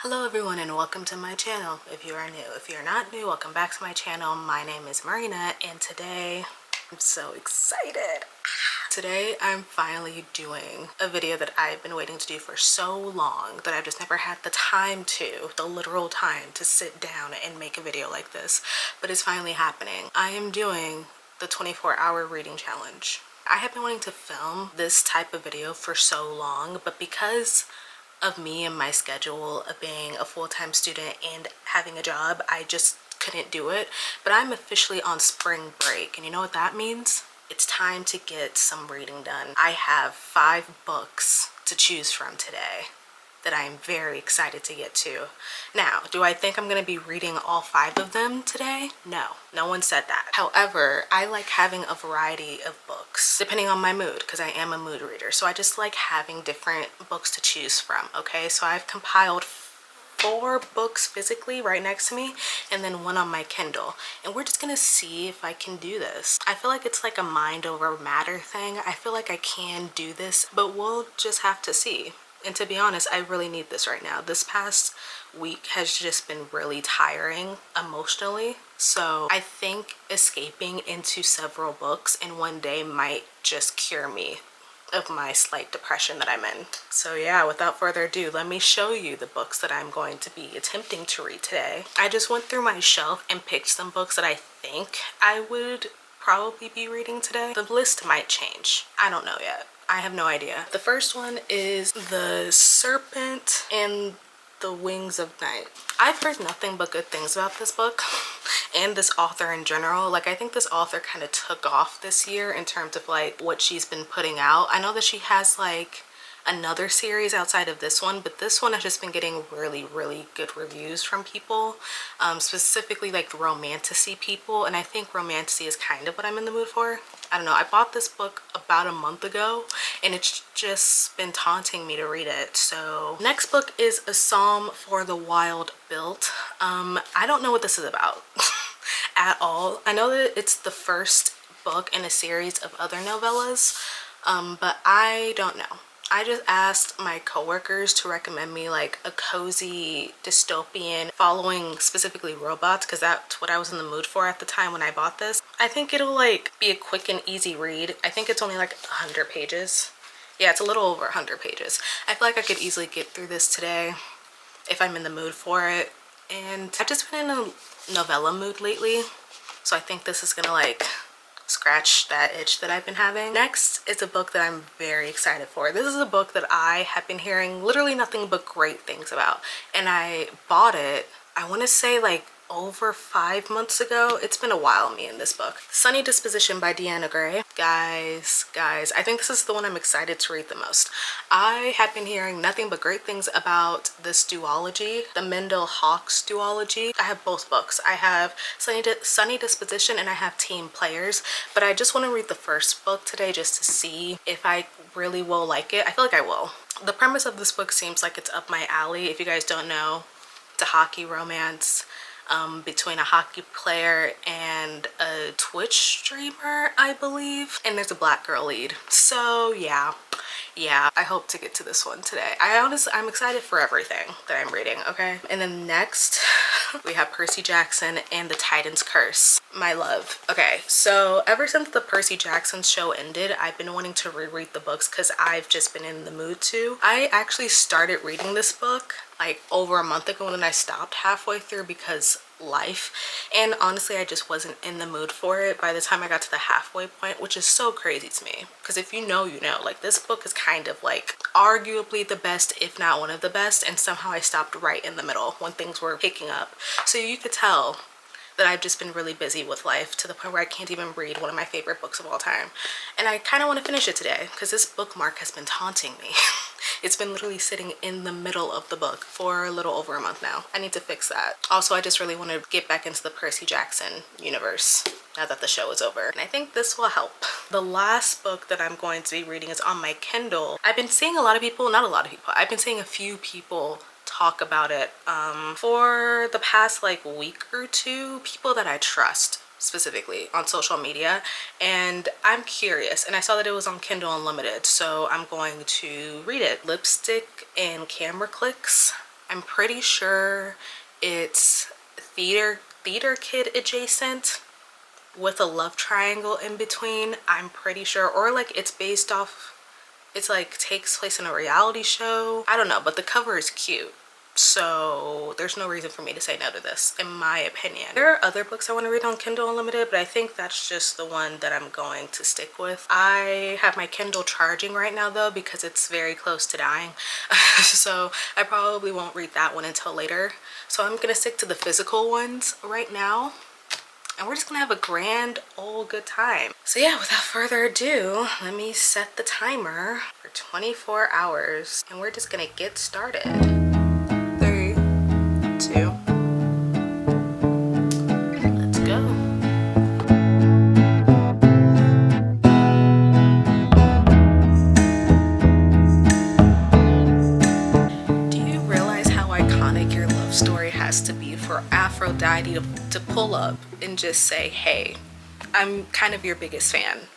Hello everyone and welcome to my channel if you are new. If you're not new, welcome back to my channel. My name is Marina and today I'm so excited. Today I'm finally doing a video that I've been waiting to do for so long that I've just never had the literal time to sit down and make a video like this, but it's finally happening. I am doing the 24-hour reading challenge. I have been wanting to film this type of video for so long, but because of me and my schedule of being a full-time student and having a job, I just couldn't do it. But I'm officially on spring break, and you know what that means? It's time to get some reading done. I have 5 books to choose from today that I'm very excited to get to. Now, do I think I'm gonna be reading all 5 of them today? No, no one said that. However, I like having a variety of books depending on my mood because I am a mood reader. So I just like having different books to choose from, okay? So I've compiled 4 books physically right next to me and then 1 on my Kindle, and we're just gonna see if I can do this. I feel like it's like a mind over matter thing. I feel like I can do this, but we'll just have to see. And to be honest, I really need this right now. This past week has just been really tiring emotionally. So I think escaping into several books in one day might just cure me of my slight depression that I'm in. So yeah, without further ado, let me show you the books that I'm going to be attempting to read today. I just went through my shelf and picked some books that I think I would probably be reading today. The list might change. I don't know yet. I have no idea. The first one is The Serpent and the Wings of Night. I've heard nothing but good things about this book and this author in general. Like, I think this author kind of took off this year in terms of like what she's been putting out. I know that she has like another series outside of this one, but this one has just been getting really good reviews from people, specifically like romantasy people, and I think romantasy is kind of what I'm in the mood for. I don't know, I bought this book about a month ago and it's just been taunting me to read it. So next book is A Psalm for the Wild Built. I don't know what this is about at all. I know that it's the first book in a series of other novellas, but I don't know. I just asked my coworkers to recommend me like a cozy dystopian following specifically robots because that's what I was in the mood for at the time when I bought this. I think it'll like be a quick and easy read. I think it's only like 100 pages. Yeah, it's a little over 100 pages. I feel like I could easily get through this today if I'm in the mood for it. And I've just been in a novella mood lately, so I think this is gonna like scratch that itch that I've been having. Next is a book that I'm very excited for. This is a book that I have been hearing literally nothing but great things about, and I bought it, I want to say like over 5 months ago. It's been a while, me and this book. Sunny Disposition by Deanna Gray. Guys, I think this is the one I'm excited to read the most. I have been hearing nothing but great things about this duology, the Mendel Hawkes duology. I have both books. I have Sunny Disposition and I have Team Players, but I just want to read the first book today just to see if I really will like it. I feel like I will. The premise of this book seems like it's up my alley. If you guys don't know, it's a hockey romance between a hockey player and a Twitch streamer, I believe, and there's a black girl lead. So yeah, I hope to get to this one today. I'm excited for everything that I'm reading, okay? And then next we have Percy Jackson and the Titan's Curse. My love. Okay, so ever since the Percy Jackson show ended, I've been wanting to reread the books because I've just been in the mood to. I actually started reading this book like over a month ago, and then I stopped halfway through because life, and honestly I just wasn't in the mood for it by the time I got to the halfway point, which is so crazy to me because if you know, you know. Like, this book is kind of like arguably the best, if not one of the best, and somehow I stopped right in the middle when things were picking up. So you could tell that I've just been really busy with life to the point where I can't even read one of my favorite books of all time. And I kind of want to finish it today because this bookmark has been taunting me. It's been literally sitting in the middle of the book for a little over a month now. I need to fix that. Also, I just really want to get back into the Percy Jackson universe now that the show is over, and I think this will help. The last book that I'm going to be reading is on my Kindle. I've been seeing a lot of people, not a lot of people, I've been seeing a few people talk about it for the past like week or two, people that I trust specifically on social media, and I'm curious, and I saw that it was on Kindle Unlimited, so I'm going to read it. Lipstick and Camera Clicks I'm pretty sure it's theater kid adjacent with a love triangle in between. I'm pretty sure, or like it's based off, it's like takes place in a reality show. I don't know, but the cover is cute. So there's no reason for me to say no to this, in my opinion. There are other books I want to read on Kindle Unlimited, but I think that's just the one that I'm going to stick with. I have my Kindle charging right now though, because it's very close to dying. So I probably won't read that one until later. So I'm gonna stick to the physical ones right now. And we're just gonna have a grand old good time. So yeah, without further ado, let me set the timer for 24 hours and we're just gonna get started. 3, 2, let's go. Do you realize how iconic your love story has to be for Aphrodite to pull up and just say, hey, I'm kind of your biggest fan.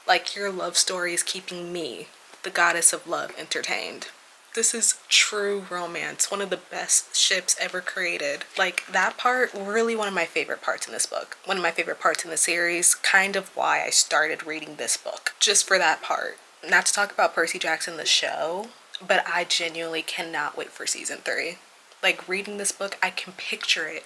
Like, your love story is keeping me, the goddess of love, entertained. This is true romance, one of the best ships ever created. Like, that part, really one of my favorite parts in this book. One of my favorite parts in the series, kind of why I started reading this book. Just for that part. Not to talk about Percy Jackson the show, but I genuinely cannot wait for season 3. Like, reading this book, I can picture it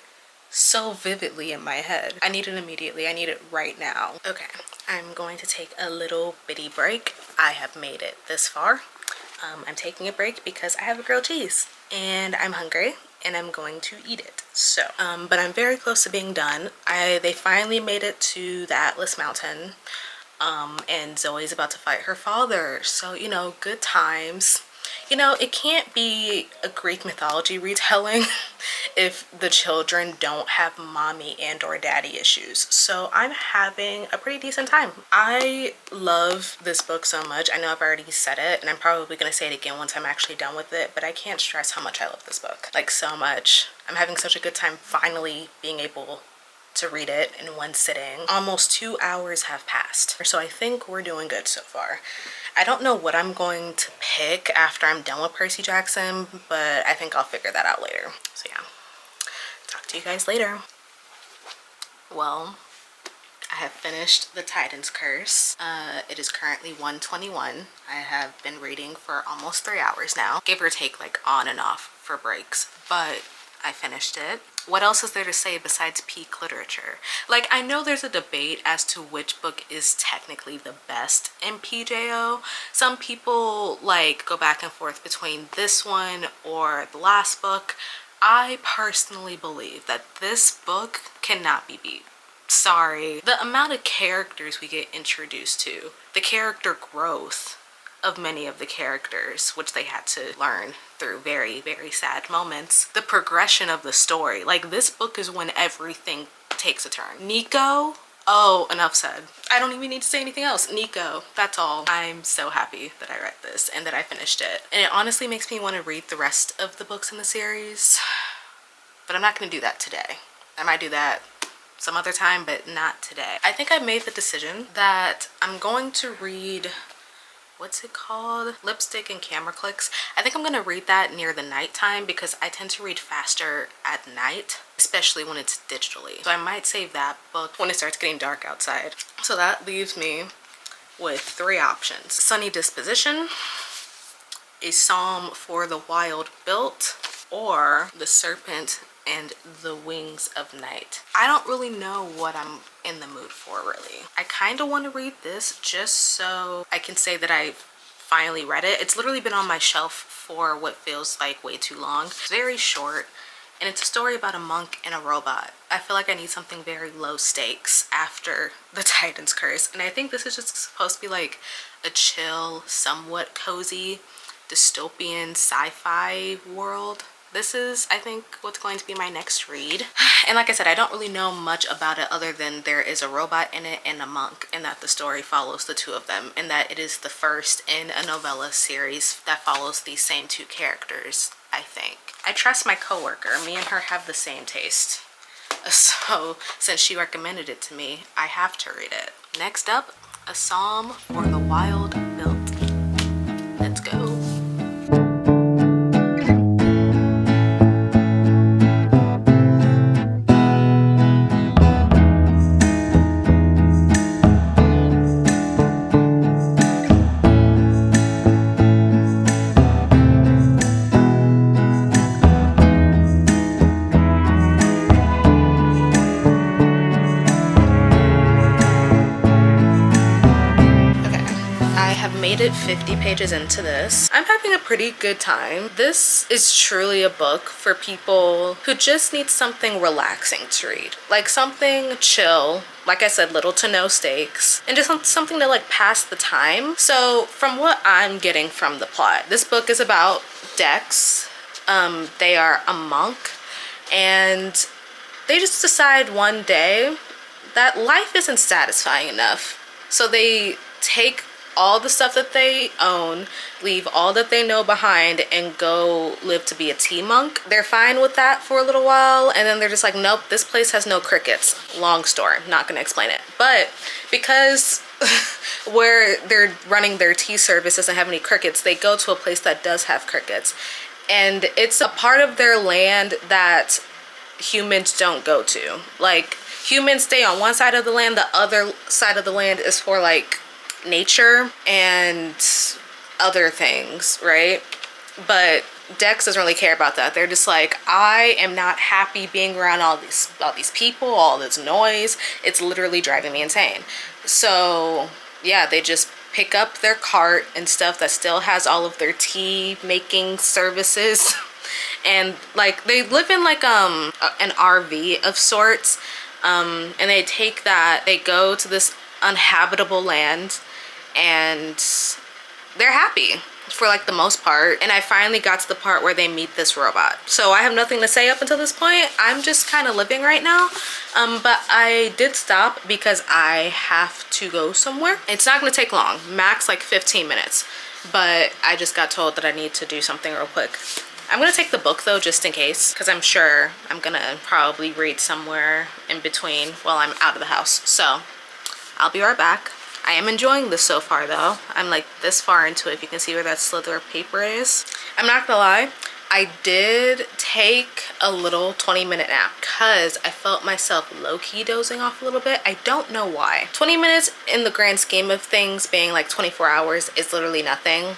so vividly in my head. I need it immediately. I need it right now. Okay, I'm going to take a little bitty break. I have made it this far. I'm taking a break because I have a grilled cheese and I'm hungry and I'm going to eat it. So, but I'm very close to being done. They finally made it to the Atlas Mountain, and Zoe's about to fight her father. So, you know, good times. You know, it can't be a Greek mythology retelling if the children don't have mommy and or daddy issues. So I'm having a pretty decent time. I love this book so much. I know I've already said it and I'm probably going to say it again once I'm actually done with it, but I can't stress how much I love this book. Like, so much. I'm having such a good time finally being able to read it in one sitting. Almost 2 hours have passed. So I think we're doing good so far. I don't know what I'm going to pick after I'm done with Percy Jackson, but I think I'll figure that out later. So yeah, talk to you guys later. Well, I have finished The Titan's Curse. It is currently 1:21. I have been reading for almost 3 hours now, give or take, like on and off for breaks, but I finished it. What else is there to say besides peak literature? Like, I know there's a debate as to which book is technically the best in PJO. Some people like go back and forth between this one or the last book. I personally believe that this book cannot be beat. Sorry. The amount of characters we get introduced to, the character growth of many of the characters, which they had to learn through very, very sad moments. The progression of the story. Like, this book is when everything takes a turn. Nico, oh, enough said. I don't even need to say anything else. Nico, that's all. I'm so happy that I read this and that I finished it. And it honestly makes me want to read the rest of the books in the series. But I'm not going to do that today. I might do that some other time, but not today. I think I made the decision that I'm going to read, what's it called? Lipstick and Camera Clicks. I think I'm gonna read that near the nighttime because I tend to read faster at night, especially when it's digitally. So I might save that book when it starts getting dark outside. So that leaves me with 3 options. Sunny Disposition, A Psalm for the Wild Built, or The Serpent and the Wings of Night. I don't really know what I'm in the mood for, really. I kind of want to read this just so I can say that I finally read it. It's literally been on my shelf for what feels like way too long. It's very short and it's a story about a monk and a robot. I feel like I need something very low stakes after The Titan's Curse, and I think this is just supposed to be like a chill, somewhat cozy, dystopian sci-fi world. This is, I think, what's going to be my next read. And like I said, I don't really know much about it other than there is a robot in it and a monk, and that the story follows the 2 of them, and that it is the first in a novella series that follows these same 2 characters, I think. I trust my coworker. Me and her have the same taste. So since she recommended it to me, I have to read it. Next up, A Psalm for the Wild Built. Let's go. get 50 pages into this. I'm having a pretty good time. This is truly a book for people who just need something relaxing to read. Like something chill, like I said, little to no stakes, and just something to like pass the time. So from what I'm getting from the plot, this book is about Dex. They are a monk, and they just decide one day that life isn't satisfying enough. So they take all the stuff that they own, leave all that they know behind, and go live to be a tea monk. They're fine with that for a little while, and then they're just like, nope, this place has no crickets. Long story, not gonna explain it. But because where they're running their tea service doesn't have any crickets, they go to a place that does have crickets. And it's a part of their land that humans don't go to. Like, humans stay on one side of the land, the other side of the land is for like nature and other things, right? But Dex doesn't really care about that. They're just like, I am not happy being around all these people, all this noise. It's literally driving me insane. So yeah, they just pick up their cart and stuff that still has all of their tea making services and like they live in like an RV of sorts, and they take that, they go to this uninhabitable land, and they're happy for like the most part. And I finally got to the part where they meet this robot. So I have nothing to say up until this point. I'm just kind of living right now, but I did stop because I have to go somewhere. It's not going to take long, max like 15 minutes, but I just got told that I need to do something real quick. I'm gonna take the book though, just in case, because I'm sure I'm gonna probably read somewhere in between while I'm out of the house. So I'll be right back. I am enjoying this so far though. I'm like this far into it. If you can see where that slither of paper is. I'm not gonna lie, I did take a little 20-minute nap because I felt myself low-key dozing off a little bit. I don't know why. 20 minutes in the grand scheme of things being like 24 hours is literally nothing.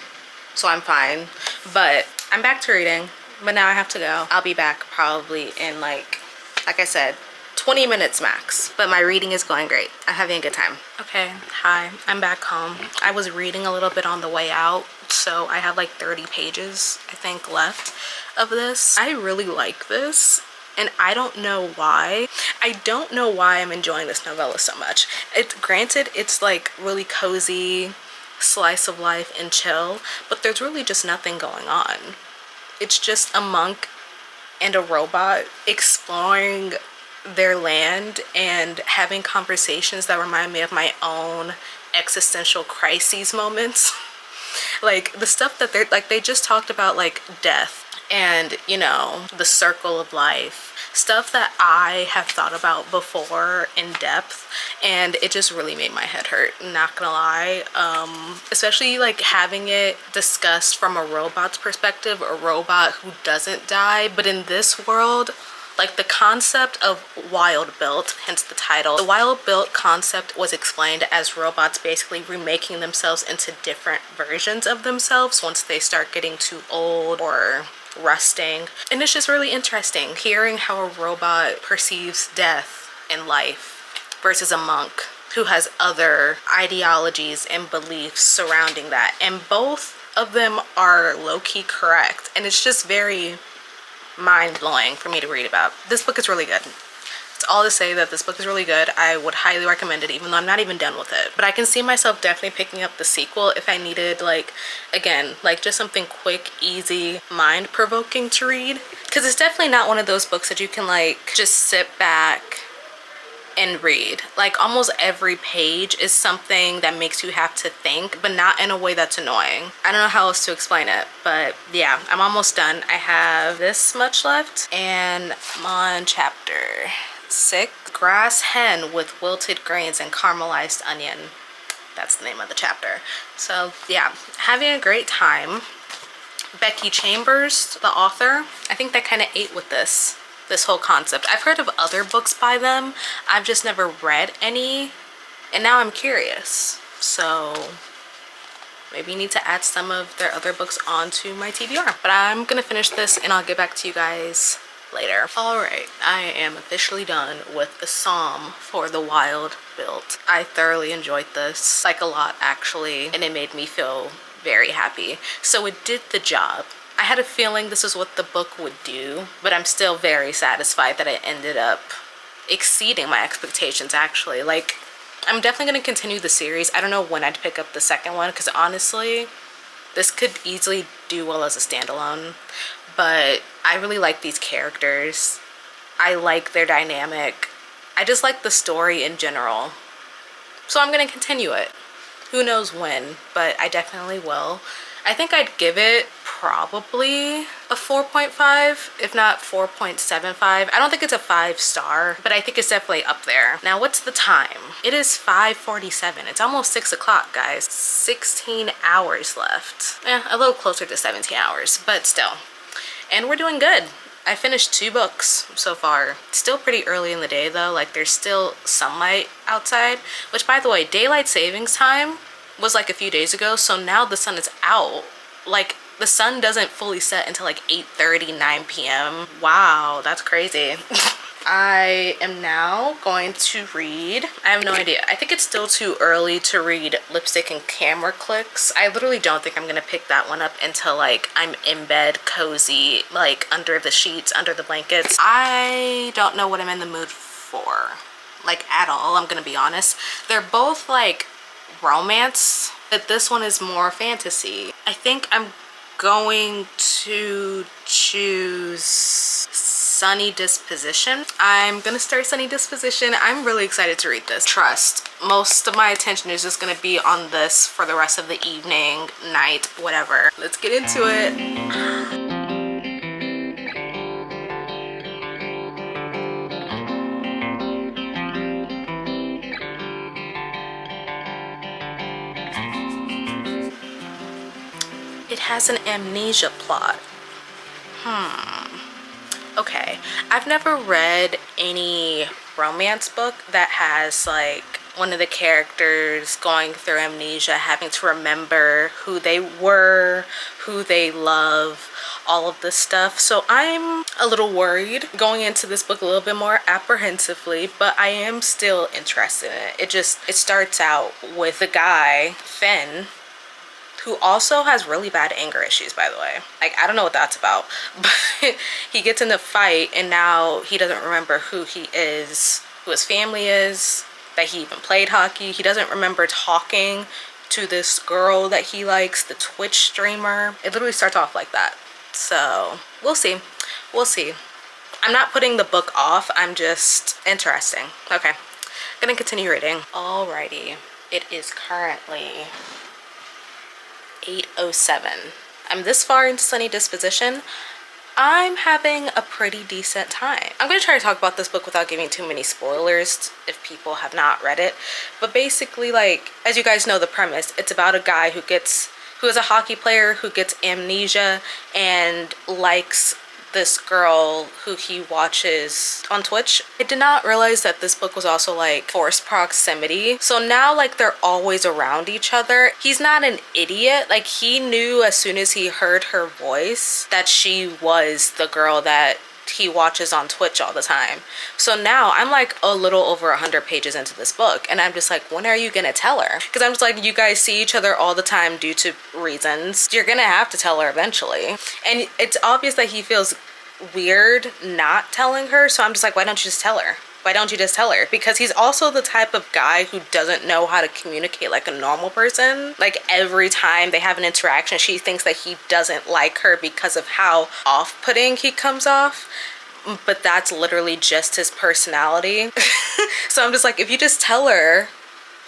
So I'm fine. But I'm back to reading, but now I have to go. I'll be back probably in like I said, 20 minutes max. But my reading is going great. I'm having a good time. Okay, hi, I'm back home. I was reading a little bit on the way out, so I have like 30 pages, I think, left of this. I really like this, and I don't know why. I don't know why I'm enjoying this novella so much. Granted, it's like really cozy, slice of life and chill, but there's really just nothing going on. It's just a monk and a robot exploring their land and having conversations that remind me of my own existential crises moments. Like the stuff that they're like, they just talked about like death and, you know, the circle of life, stuff that I have thought about before in depth, and it just really made my head hurt, not gonna lie. Especially like having it discussed from a robot's perspective, a robot who doesn't die. But in this world, like the concept of wild built, hence the title, the wild built concept was explained as robots basically remaking themselves into different versions of themselves once they start getting too old or rusting. And it's just really interesting hearing how a robot perceives death and life versus a monk who has other ideologies and beliefs surrounding that, and both of them are low-key correct. And it's just very mind-blowing for me to read about. This book is really good. It's all to say that this book is really good. I would highly recommend it, even though I'm not even done with it. But I can see myself definitely picking up the sequel if I needed, like, again, like just something quick, easy, mind-provoking to read. Because it's definitely not one of those books that you can like just sit back and read. Like almost every page is something that makes you have to think, but not in a way that's annoying. I don't know how else to explain it, but yeah, I'm almost done. I have this much left and I'm on chapter 6. Grass hen with wilted grains and caramelized onion. That's the name of the chapter. So yeah, having a great time. Becky Chambers, the author, I think they kind of ate with this whole concept. I've heard of other books by them. I've just never read any, and now I'm curious. So maybe you need to add some of their other books onto my TBR. But I'm gonna finish this and I'll get back to you guys later. All right, I am officially done with the Psalm for the Wild build. I thoroughly enjoyed this, like a lot actually, and it made me feel very happy. So it did the job. I had a feeling this is what the book would do, but I'm still very satisfied that it ended up exceeding my expectations actually. Like, I'm definitely going to continue the series. I don't know when I'd pick up the second one because honestly, this could easily do well as a standalone, but I really like these characters. I like their dynamic. I just like the story in general. So I'm going to continue it. Who knows when, but I definitely will. I think I'd give it probably a 4.5, if not 4.75. I don't think it's a 5-star, but I think it's definitely up there. Now, what's the time? It is 5:47. It's almost 6 o'clock, guys. 16 hours left. A little closer to 17 hours, but still. And we're doing good. I finished 2 books so far. Still pretty early in the day though, like there's still sunlight outside, which by the way, daylight savings time was like a few days ago, so now the sun is out. Like the sun doesn't fully set until like 8:30, 9 p.m. Wow, that's crazy. I am now going to read, I have no idea, I think it's still too early to read Lipstick and Camera Clicks. I literally don't think I'm gonna pick that one up until like I'm in bed, cozy, like under the sheets, under the blankets. I don't know what I'm in the mood for, like at all, I'm gonna be honest. They're both like romance, but this one is more fantasy. I think I'm going to choose Sunny Disposition. I'm gonna start Sunny Disposition. I'm really excited to read this. Trust, most of my attention is just gonna be on this for the rest of the evening, night, whatever. Let's get into it. It has an amnesia plot. Okay, I've never read any romance book that has like one of the characters going through amnesia, having to remember who they were, who they love, all of this stuff. So I'm a little worried going into this book a little bit more apprehensively, but I am still interested in it. It starts out with the guy, Finn, who also has really bad anger issues, by the way. Like, I don't know what that's about, but he gets in a fight and now he doesn't remember who he is, who his family is, that he even played hockey. He doesn't remember talking to this girl that he likes, the Twitch streamer. It literally starts off like that. So we'll see. We'll see. I'm not putting the book off. I'm just interesting. Okay, I'm gonna continue reading. Alrighty, it is currently 8:07. I'm this far into Sunny Disposition. I'm having a pretty decent time. I'm going to try to talk about this book without giving too many spoilers if people have not read it. But basically, like, as you guys know the premise, it's about a guy who is a hockey player who gets amnesia and likes this girl who he watches on Twitch. I did not realize that this book was also like forced proximity. So now like they're always around each other. He's not an idiot. Like he knew as soon as he heard her voice that she was the girl that he watches on Twitch all the time. So now I'm like a little over 100 pages into this book and I'm just like, when are you gonna tell her? Because I'm just like, you guys see each other all the time due to reasons. You're gonna have to tell her eventually. And it's obvious that he feels weird not telling her. So I'm just like, why don't you just tell her? Why don't you just tell her? Because he's also the type of guy who doesn't know how to communicate like a normal person. Like every time they have an interaction, she thinks that he doesn't like her because of how off-putting he comes off. But that's literally just his personality. So I'm just like, if you just tell her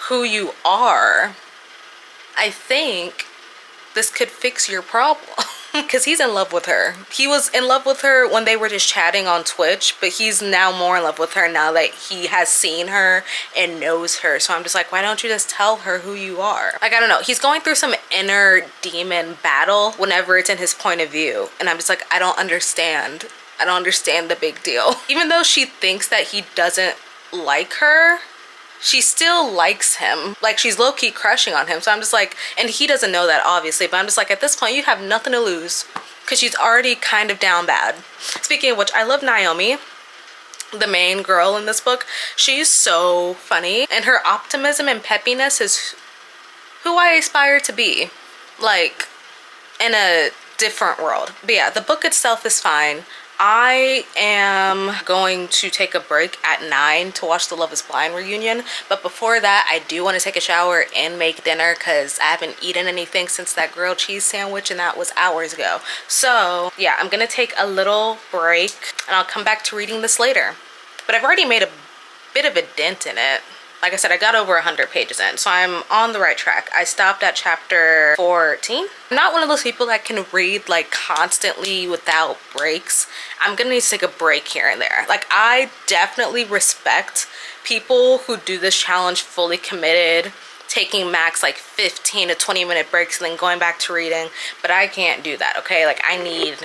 who you are, I think this could fix your problem. Because he's in love with her. He was in love with her when they were just chatting on Twitch, but he's now more in love with her now that he has seen her and knows her. So I'm just like, why don't you just tell her who you are? Like, I don't know. He's going through some inner demon battle whenever it's in his point of view. And I'm just like, I don't understand. I don't understand the big deal. Even though she thinks that he doesn't like her, she still likes him. Like, she's low-key crushing on him. So I'm just like, and he doesn't know that obviously, but I'm just like, at this point you have nothing to lose. because she's already kind of down bad. Speaking of which, I love Naomi, the main girl in this book. She's so funny, and her optimism and peppiness is who I aspire to be, like, in a different world. But yeah, the book itself is fine. I am going to take a break at 9 to watch the Love is Blind reunion, but before that I do want to take a shower and make dinner because I haven't eaten anything since that grilled cheese sandwich, and that was hours ago. So yeah, I'm gonna take a little break and I'll come back to reading this later. But I've already made a bit of a dent in it. Like I said, I got over 100 pages in, so I'm on the right track. I stopped at chapter 14. I'm not one of those people that can read like constantly without breaks. I'm gonna need to take a break here and there. Like, I definitely respect people who do this challenge fully committed, taking max like 15 to 20 minute breaks and then going back to reading, but I can't do that, okay? Like, I need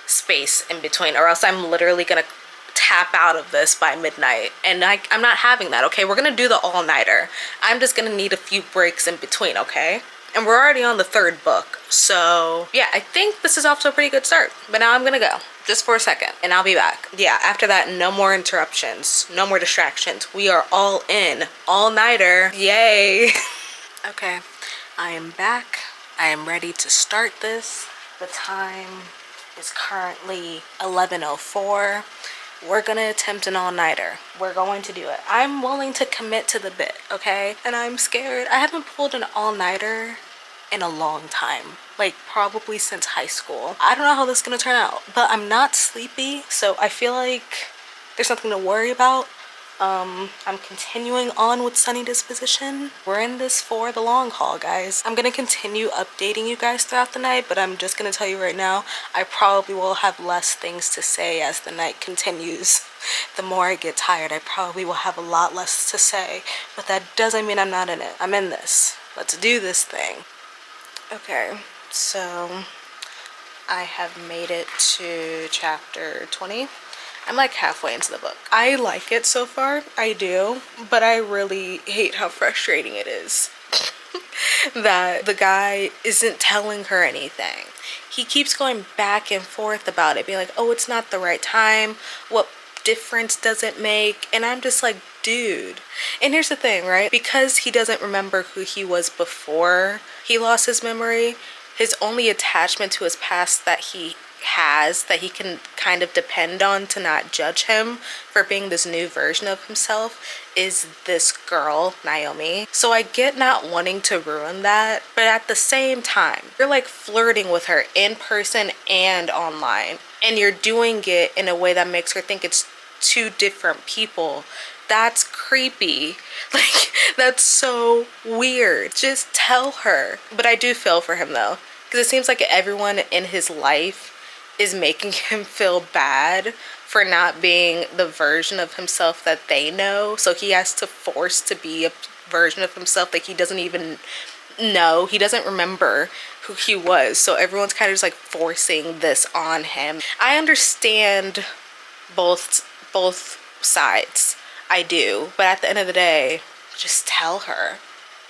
space in between, or else I'm literally gonna tap out of this by midnight, and I'm not having that, okay? We're gonna do the all-nighter. I'm just gonna need a few breaks in between, okay? And we're already on the 3rd book, so yeah, I think this is off to a pretty good start. But now I'm gonna go just for a second and I'll be back. Yeah, after that, no more interruptions, no more distractions. We are all in, all-nighter, yay. Okay, I am back. I am ready to start this. The time is currently 11:04. We're gonna attempt an all-nighter. We're going to do it. I'm willing to commit to the bit, okay? And I'm scared. I haven't pulled an all-nighter in a long time, like probably since high school. I don't know how this is gonna turn out, but I'm not sleepy, so I feel like there's nothing to worry about. I'm continuing on with Sunny Disposition. We're in this for the long haul, guys. I'm gonna continue updating you guys throughout the night, but I'm just gonna tell you right now, I probably will have less things to say as the night continues. The more I get tired, I probably will have a lot less to say, but that doesn't mean I'm not in it. I'm in this. Let's do this thing. Okay, so I have made it to chapter 20. I'm like halfway into the book. I like it so far, I do, but I really hate how frustrating it is that the guy isn't telling her anything. He keeps going back and forth about it, being like, oh, it's not the right time. What difference does it make? And I'm just like, dude. And here's the thing, right? Because he doesn't remember who he was before he lost his memory, his only attachment to his past that he has, that he can kind of depend on to not judge him for being this new version of himself, is this girl, Naomi. So I get not wanting to ruin that, but at the same time, you're like flirting with her in person and online, and you're doing it in a way that makes her think it's 2 different people. That's creepy. Like, that's so weird. Just tell her. But I do feel for him though, because it seems like everyone in his life is making him feel bad for not being the version of himself that they know. So he has to force to be a version of himself that he doesn't even know. He doesn't remember who he was. So everyone's kind of just like forcing this on him. I understand both sides. I do. But at the end of the day, just tell her.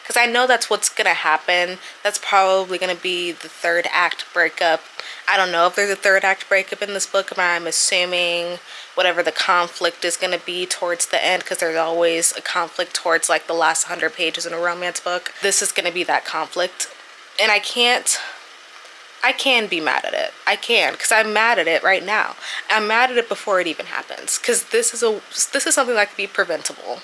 Because I know that's what's going to happen. That's probably going to be the 3rd act breakup. I don't know if there's a 3rd act breakup in this book, but I'm assuming whatever the conflict is going to be towards the end, because there's always a conflict towards like the last 100 pages in a romance book. This is going to be that conflict. And I can be mad at it. I can, because I'm mad at it right now. I'm mad at it before it even happens, because this is something that could be preventable.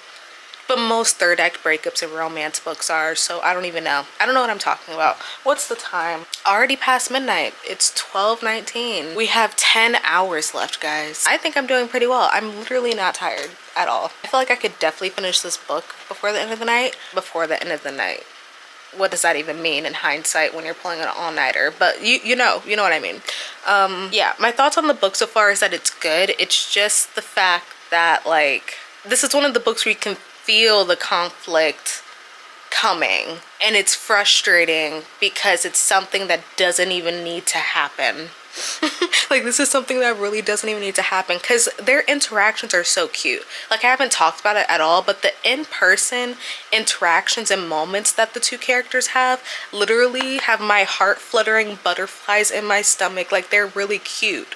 But most 3rd act breakups in romance books are, so I don't even know. I don't know what I'm talking about. What's the time? Already past midnight. It's 12:19. We have 10 hours left, guys. I think I'm doing pretty well. I'm literally not tired at all. I feel like I could definitely finish this book before the end of the night. Before the end of the night. What does that even mean in hindsight when you're pulling an all-nighter? But you know what I mean. Yeah, my thoughts on the book so far is that it's good. It's just the fact that, like, this is one of the books where you can feel the conflict coming, and it's frustrating because it's something that doesn't even need to happen. Like, this is something that really doesn't even need to happen because their interactions are so cute. Like, I haven't talked about it at all, but the in-person interactions and moments that the two characters have literally have my heart fluttering butterflies in my stomach. Like, they're really cute.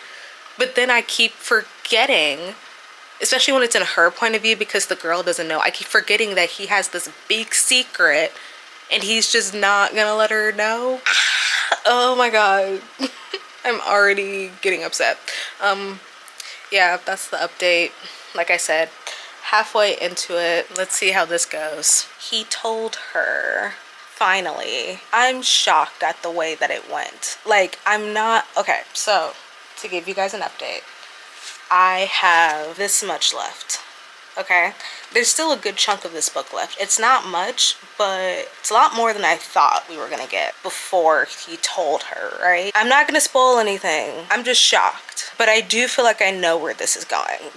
But then I keep forgetting, especially when it's in her point of view, because the girl doesn't know. I keep forgetting that he has this big secret and he's just not gonna let her know. Oh my god. I'm already getting upset. Yeah, that's the update. Like I said, halfway into it. Let's see how this goes. He told her, finally. I'm shocked at the way that it went. Like, I'm not, okay, so to give you guys an update, I have this much left. Okay, there's still a good chunk of this book left. It's not much, but it's a lot more than I thought we were gonna get before he told her, right? I'm not gonna spoil anything. I'm just shocked. But I do feel like I know where this is going.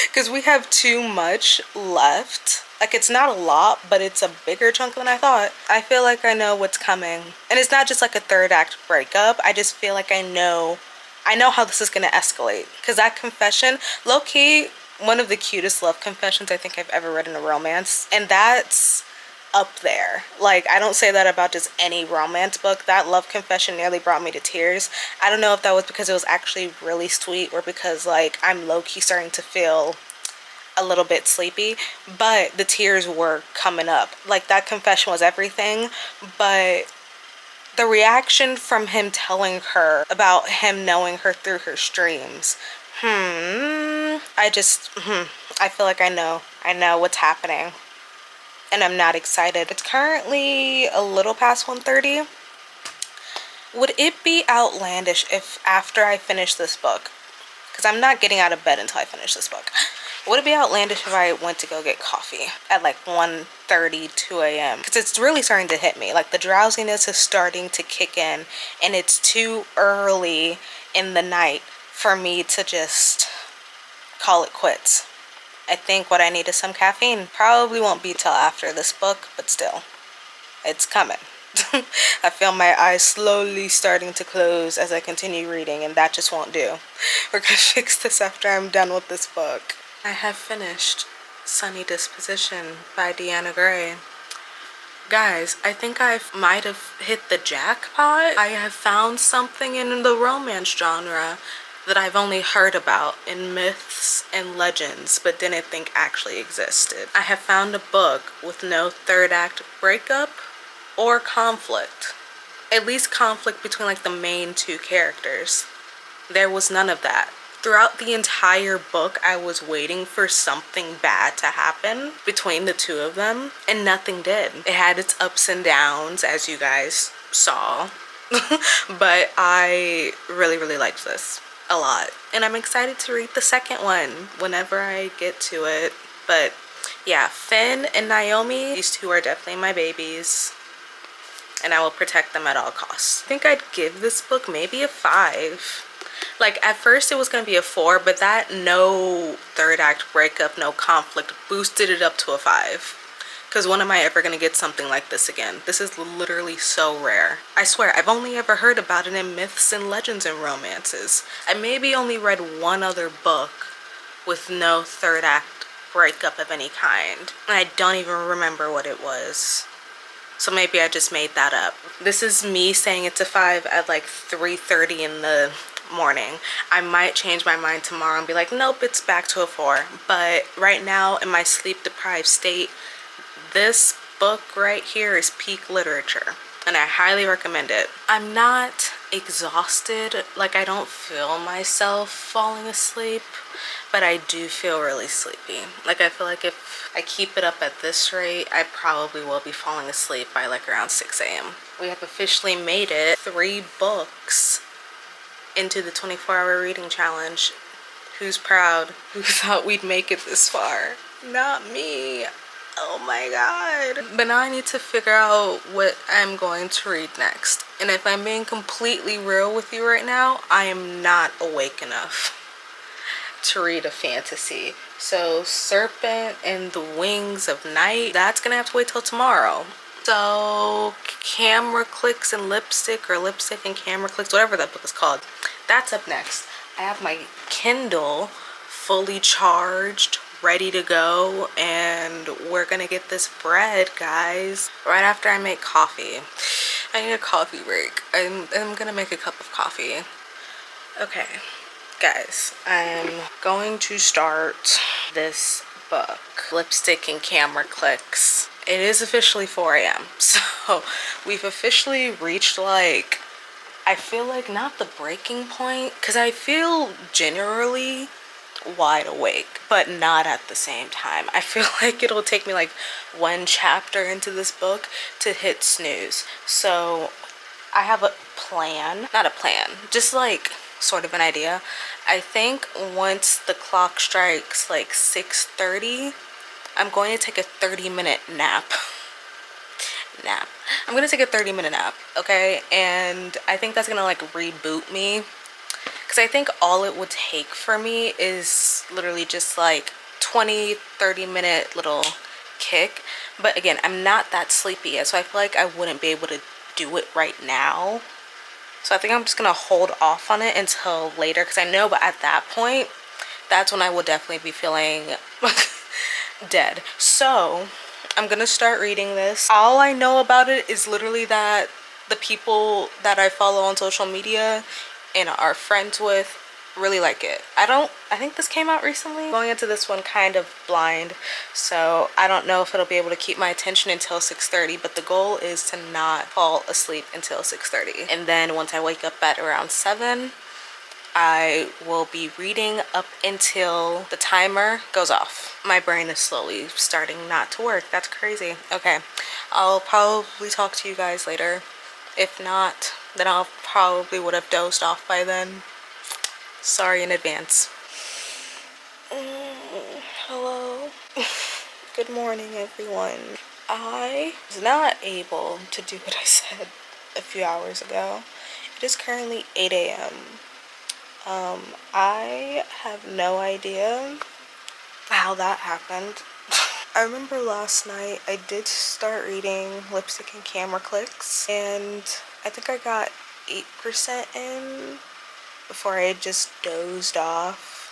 Because we have too much left. Like, it's not a lot, but it's a bigger chunk than I thought. I feel like I know what's coming. And it's not just like a third act breakup. I just feel like I know how this is gonna escalate. Because that confession, low-key, one of the cutest love confessions I think I've ever read in a romance, and that's up there. Like, I don't say that about just any romance book. That love confession nearly brought me to tears. I don't know if that was because it was actually really sweet or because, like, I'm low-key starting to feel a little bit sleepy, but the tears were coming up. Like, that confession was everything, but the reaction from him telling her about him knowing her through her streams, I feel like I know what's happening, and I'm not excited. It's currently a little past 1:30. Would it be outlandish if after I finish this book, because I'm not getting out of bed until I finish this book, would it be outlandish if I went to go get coffee at like 1:30, 2 a.m.? Because it's really starting to hit me. Like, the drowsiness is starting to kick in, and it's too early in the night for me to just call it quits. I think what I need is some caffeine. Probably won't be till after this book, but still, it's coming. I feel my eyes slowly starting to close as I continue reading, and that just won't do. We're gonna fix this after I'm done with this book. I have finished Sunny Disposition by Deanna Gray. Guys, I think I might have hit the jackpot. I have found something in the romance genre that I've only heard about in myths and legends, but didn't think actually existed. I have found a book with no third act breakup or conflict. At least conflict between like the main two characters. There was none of that. Throughout the entire book, I was waiting for something bad to happen between the two of them, and nothing did. It had its ups and downs, as you guys saw, but I really, really liked this a lot, and I'm excited to read the second one whenever I get to it. But yeah, Finn and Naomi, these two are definitely my babies, and I will protect them at all costs. I think I'd give this book maybe a 5. Like, at first it was gonna be a 4, but that no third act breakup, no conflict boosted it up to a 5. Because when am I ever gonna get something like this again? This is literally so rare. I swear, I've only ever heard about it in myths and legends and romances. I maybe only read one other book with no third act breakup of any kind, and I don't even remember what it was. So maybe I just made that up. This is me saying it's a 5 at like 3:30 in the morning. I might change my mind tomorrow and be like, nope, it's back to a 4. But right now, in my sleep deprived state, this book right here is peak literature, and I highly recommend it. I'm not exhausted, like I don't feel myself falling asleep, but I do feel really sleepy. Like, I feel like if I keep it up at this rate, I probably will be falling asleep by like around 6 a.m. We have officially made it 3 books into the 24-hour reading challenge. Who's proud? Who thought we'd make it this far? Not me. Oh my god. But now I need to figure out what I'm going to read next. And if I'm being completely real with you right now, I am not awake enough to read a fantasy. So Serpent and the Wings of Night, that's gonna have to wait till tomorrow. So Camera Clicks and Lipstick, or Lipstick and Camera Clicks, whatever that book is called. That's up next. I have my Kindle fully charged, ready to go, and we're gonna get this bread, guys, right after I make coffee. I need a coffee break. I'm gonna make a cup of coffee. Okay, guys, I'm going to start this book, Lipstick and Camera Clicks. It is officially 4 a.m. so we've officially reached, like, I feel like not the breaking point, because I feel generally wide awake, but not at the same time. I feel like it'll take me like one chapter into this book to hit snooze. So I have a plan, not a plan, just like sort of an idea. I think once the clock strikes like 6:30, I'm going to take a 30-minute nap. I'm gonna take a 30-minute nap, okay? And I think that's gonna like reboot me, because I think all it would take for me is literally just like 20-30 minute little kick. But again, I'm not that sleepy yet, so I feel like I wouldn't be able to do it right now. So I think I'm just gonna hold off on it until later, because I know, but at that point, that's when I will definitely be feeling dead. So I'm gonna start reading this. All I know about it is literally that the people that I follow on social media and are friends with really like it. I think this came out recently. I'm going into this one kind of blind, so I don't know if it'll be able to keep my attention until 6:30, but the goal is to not fall asleep until 6:30. And then once I wake up at around 7, I will be reading up until the timer goes off. My brain is slowly starting not to work. That's crazy. Okay, I'll probably talk to you guys later. If not, then I'll probably would have dozed off by then. Sorry in advance. Hello. Good morning, everyone. I was not able to do what I said a few hours ago. It is currently 8 a.m. I have no idea how that happened. I remember last night I did start reading Lipstick and Camera Clicks, and I think I got 8% in before I just dozed off,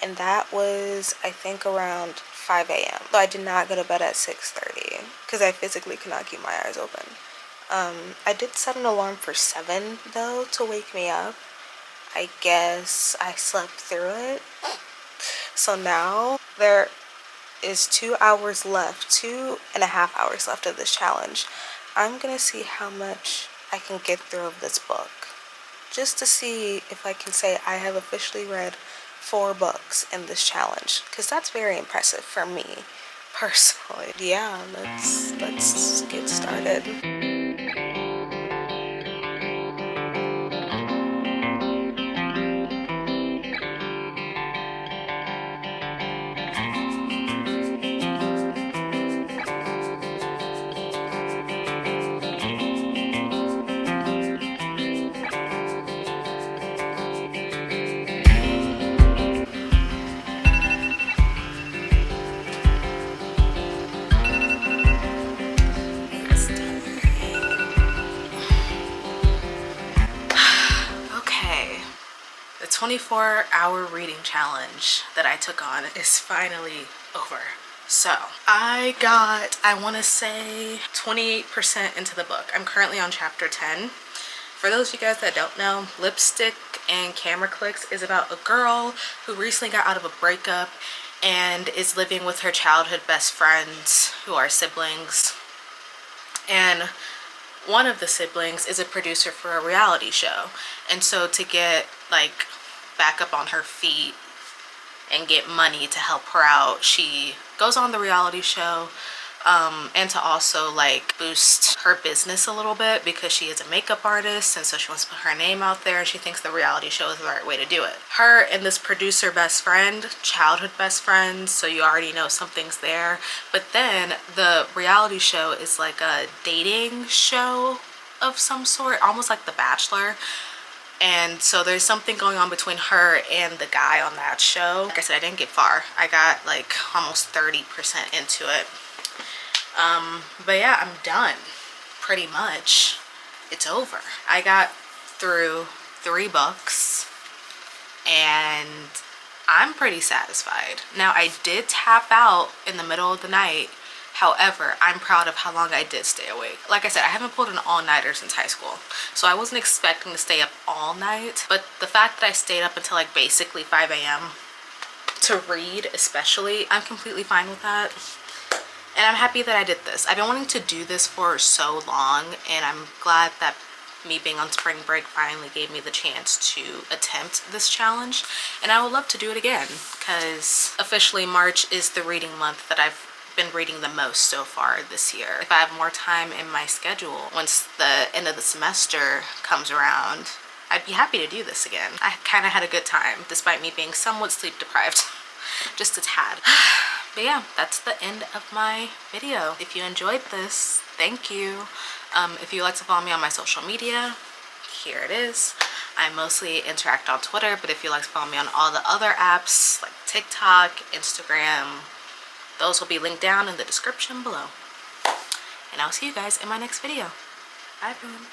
and that was, I think, around 5 a.m. So I did not go to bed at 6:30 because I physically could not keep my eyes open. I did set an alarm for 7 though to wake me up. I guess I slept through it. So now there is 2 hours left, 2.5 hours left of this challenge. I'm gonna see how much I can get through of this book, just to see if I can say I have officially read 4 books in this challenge, because that's very impressive for me personally. Yeah, let's get started. The 24-hour reading challenge that I took on is finally over. So I got, I want to say 28% into the book. I'm currently on chapter 10. For those of you guys that don't know, Lipstick and Camera Clicks is about a girl who recently got out of a breakup and is living with her childhood best friends who are siblings. And one of the siblings is a producer for a reality show. And so to get like back up on her feet and get money to help her out, she goes on the reality show, and to also like boost her business a little bit, because she is a makeup artist and so she wants to put her name out there, and she thinks the reality show is the right way to do it. Her and this producer best friend, childhood best friends, so you already know something's there. But then the reality show is like a dating show of some sort, almost like The Bachelor. And so there's something going on between her and the guy on that show. Like I said, I didn't get far. I got like almost 30% into it. But yeah, I'm done. Pretty much. It's over. I got through 3 books and I'm pretty satisfied. Now, I did tap out in the middle of the night. However, I'm proud of how long I did stay awake. Like I said, I haven't pulled an all-nighter since high school, so I wasn't expecting to stay up all night. But the fact that I stayed up until like basically 5 a.m. to read especially, I'm completely fine with that. And I'm happy that I did this. I've been wanting to do this for so long, and I'm glad that me being on spring break finally gave me the chance to attempt this challenge. And I would love to do it again, because officially March is the reading month that I've been reading the most so far this year. If I have more time in my schedule once the end of the semester comes around, I'd be happy to do this again. I kind of had a good time despite me being somewhat sleep deprived. Just a tad. But yeah, that's the end of my video. If you enjoyed this, thank you. If you'd like to follow me on my social media, here it is. I mostly interact on Twitter, but if you'd like to follow me on all the other apps like TikTok, Instagram, those will be linked down in the description below. And I'll see you guys in my next video. Bye everyone.